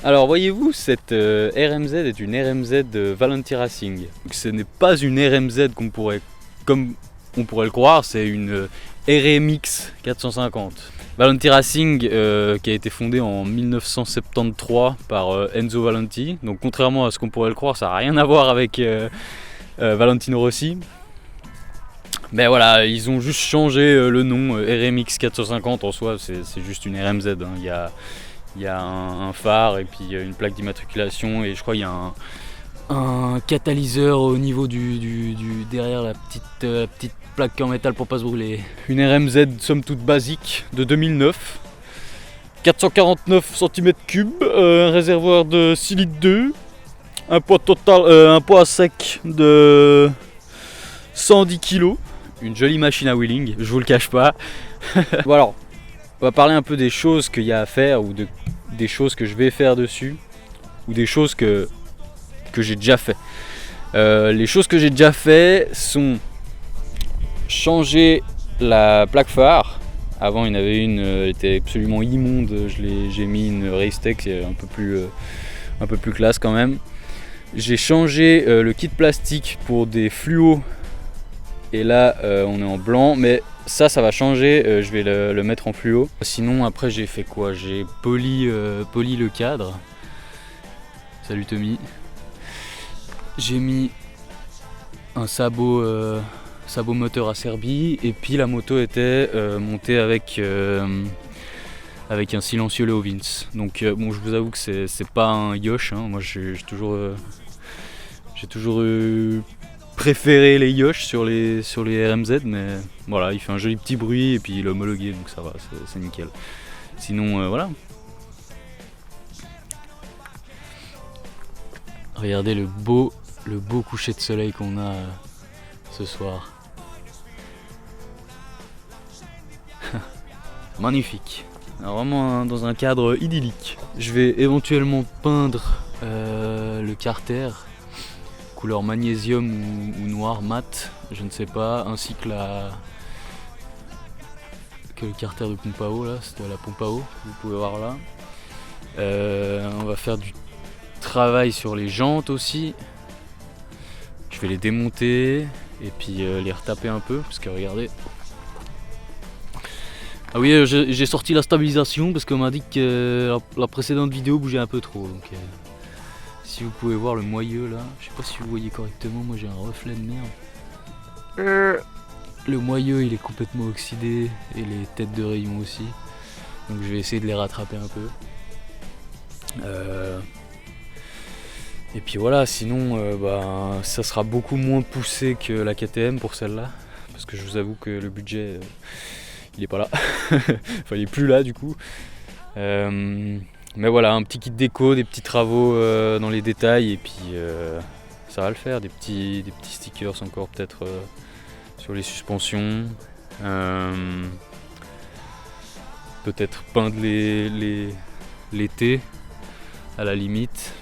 Alors voyez-vous, cette RMZ est une RMZ Valenti Racing. Donc, ce n'est pas une RMZ comme on pourrait le croire, c'est une RMX 450. Valenti Racing qui a été fondée en 1973 par Enzo Valenti. Donc contrairement à ce qu'on pourrait le croire, ça n'a rien à voir avec Valentino Rossi. Mais voilà, ils ont juste changé le nom. RMX 450 en soi, c'est juste une RMZ. Hein. Il y a un phare et puis une plaque d'immatriculation et je crois qu'il y a un catalyseur au niveau derrière la petite plaque en métal pour pas se brûler. Une RMZ somme toute basique de 2009, 449 cm3, un réservoir de 6 litres 2, un poids sec de 110 kg, une jolie machine à wheeling, je vous le cache pas. Bon alors, on va parler un peu des choses qu'il y a à faire ou des choses que je vais faire dessus ou des choses que j'ai déjà fait. Les choses que j'ai déjà fait sont changer la plaque phare. Avant il y en avait une, elle était absolument immonde, j'ai mis une Racetech un peu plus classe quand même. J'ai changé le kit plastique pour des fluos et là on est en blanc, mais ça va changer, je vais le mettre en fluo. Sinon après j'ai fait quoi? J'ai poli le cadre. Salut Tommy. J'ai mis un sabot moteur à Serbie et puis la moto était montée avec un silencieux Leo Vince. Donc bon, je vous avoue que c'est pas un Yosh, hein. Moi j'ai toujours préféré les Yosh sur les RMZ, mais voilà, il fait un joli petit bruit et puis il est homologué, donc ça va, c'est nickel. Sinon voilà. Regardez le beau coucher de soleil qu'on a ce soir. Magnifique. Alors vraiment dans un cadre idyllique. Je vais éventuellement peindre le carter couleur magnésium ou noir mat, je ne sais pas, ainsi que le carter de pompe à eau là, c'était la pompe à eau, vous pouvez voir là. On va faire du travail sur les jantes aussi. Je vais les démonter et puis les retaper un peu parce que regardez. Ah oui, j'ai sorti la stabilisation parce qu'on m'a dit que la précédente vidéo bougeait un peu trop. Donc, si vous pouvez voir le moyeu là, je sais pas si vous voyez correctement, moi j'ai un reflet de merde. Le moyeu il est complètement oxydé et les têtes de rayon aussi. Donc je vais essayer de les rattraper un peu. Et puis voilà, sinon ça sera beaucoup moins poussé que la KTM pour celle-là. Parce que je vous avoue que le budget il est pas là. Enfin il est plus là du coup. Mais voilà, un petit kit déco, des petits travaux dans les détails et puis ça va le faire, des petits stickers encore peut-être sur les suspensions. Peut-être peindre les T à la limite.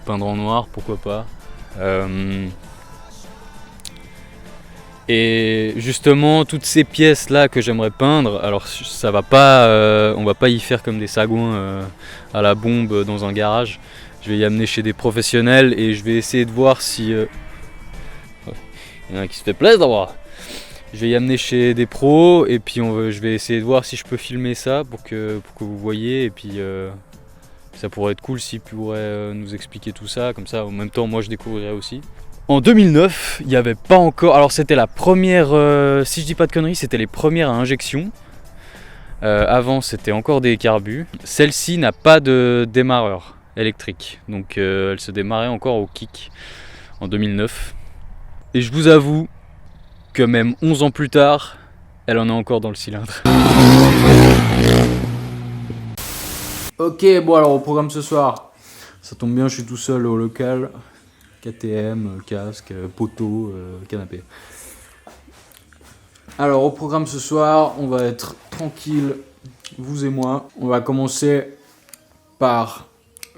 Peindre en noir, pourquoi pas. Et justement, toutes ces pièces là que j'aimerais peindre, alors ça va pas, on va pas y faire comme des sagouins à la bombe dans un garage. Je vais y amener chez des professionnels et je vais essayer de voir si il y en a qui se fait plaisir. Je vais y amener chez des pros et puis je vais essayer de voir si je peux filmer ça pour que vous voyez et puis ça pourrait être cool s'ils pourraient nous expliquer tout ça, comme ça en même temps moi je découvrirais aussi. En 2009, il n'y avait pas encore... Alors c'était la première, si je dis pas de conneries, c'était les premières à injection. Avant c'était encore des carbus. Celle-ci n'a pas de démarreur électrique, donc elle se démarrait encore au kick en 2009. Et je vous avoue que même 11 ans plus tard, elle en est encore dans le cylindre. Ok, bon alors au programme ce soir, ça tombe bien, je suis tout seul au local. KTM, casque, poteau, canapé. Alors au programme ce soir, on va être tranquille, vous et moi. On va commencer par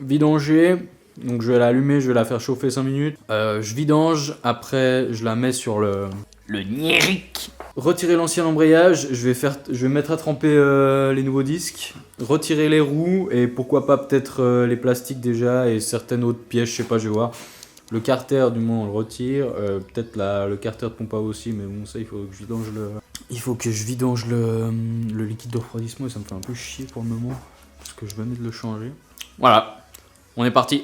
vidanger. Donc je vais l'allumer, je vais la faire chauffer 5 minutes. Je vidange, après je la mets sur le Nieric. retirer l'ancien embrayage, je vais mettre à tremper les nouveaux disques, retirer les roues et pourquoi pas peut-être les plastiques déjà et certaines autres pièces, je sais pas, je vais voir. Le carter du moins on le retire, peut-être le carter de pompe à eau aussi, mais bon ça il faut que je vidange le liquide de refroidissement et ça me fait un peu chier pour le moment parce que je venais de le changer. Voilà, on est parti.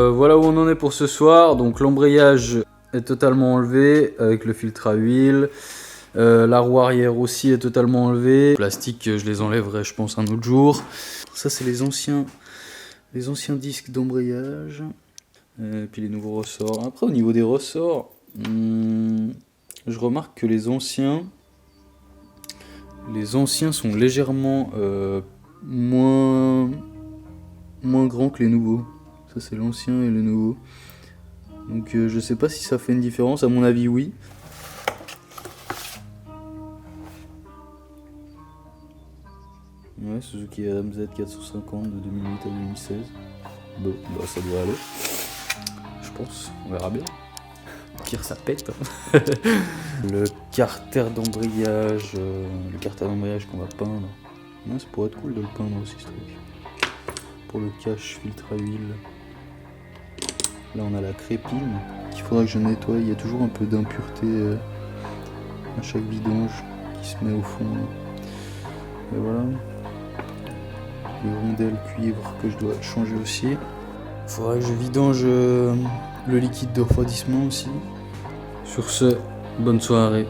Voilà où on en est pour ce soir. Donc l'embrayage est totalement enlevé avec le filtre à huile. La roue arrière aussi est totalement enlevée. Le plastique, je les enlèverai je pense un autre jour. Ça c'est les anciens disques d'embrayage. Et puis les nouveaux ressorts. Après au niveau des ressorts, je remarque que les anciens sont légèrement moins grands que les nouveaux. Ça c'est l'ancien et le nouveau. Donc je sais pas si ça fait une différence, à mon avis oui. Ouais, Suzuki RMZ 450 de 2008 à 2016. Bon, bah ça doit aller. Je pense, on verra bien. Au pire ça pète. Le carter d'embrayage qu'on va peindre. Ouais, ça pourrait être cool de le peindre aussi ce truc. Pour le cache filtre à huile. Là on a la crépine qu'il faudra que je nettoie. Il y a toujours un peu d'impureté à chaque vidange qui se met au fond. Et voilà. Les rondelles cuivre que je dois changer aussi. Il faudra que je vidange le liquide de refroidissement aussi. Sur ce, bonne soirée.